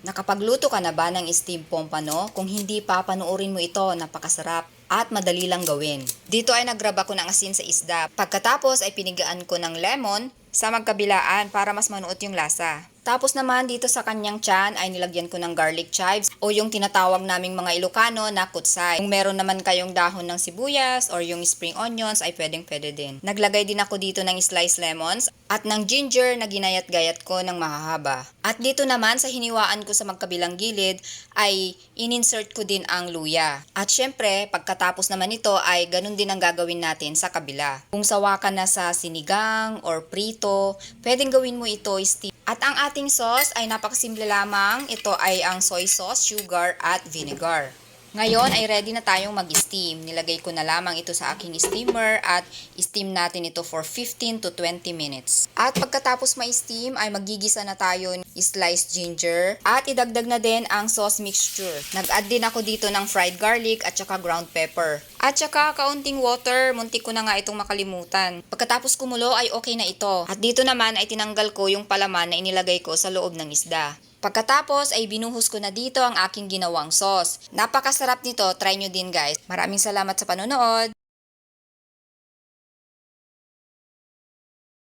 Nakapagluto ka na ba ng steamed pompano? Kung hindi pa, panoorin mo ito, napakasarap at madali lang gawin. Dito ay naggrab ako ng asin sa isda. Pagkatapos ay pinigaan ko ng lemon sa magkabilaan para mas manuot yung lasa. Tapos naman dito sa kanyang tiyan ay nilagyan ko ng garlic chives o yung tinatawag naming mga Ilocano na kutsay. Kung meron naman kayong dahon ng sibuyas or yung spring onions ay pwede din. Naglagay din ako dito ng sliced lemons at ng ginger na ginayat-gayat ko ng mahahaba. At dito naman sa hiniwaan ko sa magkabilang gilid ay ininsert ko din ang luya. At syempre pagkatapos naman ito ay ganun din ang gagawin natin sa kabila. Kung sawa ka na sa sinigang or prito, pwedeng gawin mo ito steam. At ang ating sauce ay napakasimple lamang. Ito ay ang soy sauce, sugar at vinegar. Ngayon ay ready na tayong mag-steam. Nilagay ko na lamang ito sa aking steamer at steam natin ito for 15 to 20 minutes. At pagkatapos ma-steam ay magigisa na tayo ng sliced ginger at idagdag na din ang sauce mixture. Nag-add din ako dito ng fried garlic at saka ground pepper. At saka kaunting water, muntik ko na nga itong makalimutan. Pagkatapos kumulo ay okay na ito. At dito naman ay tinanggal ko yung palaman na inilagay ko sa loob ng isda. Pagkatapos ay binuhos ko na dito ang aking ginawang sauce. Napakasarap nito, try nyo din guys. Maraming salamat sa panonood!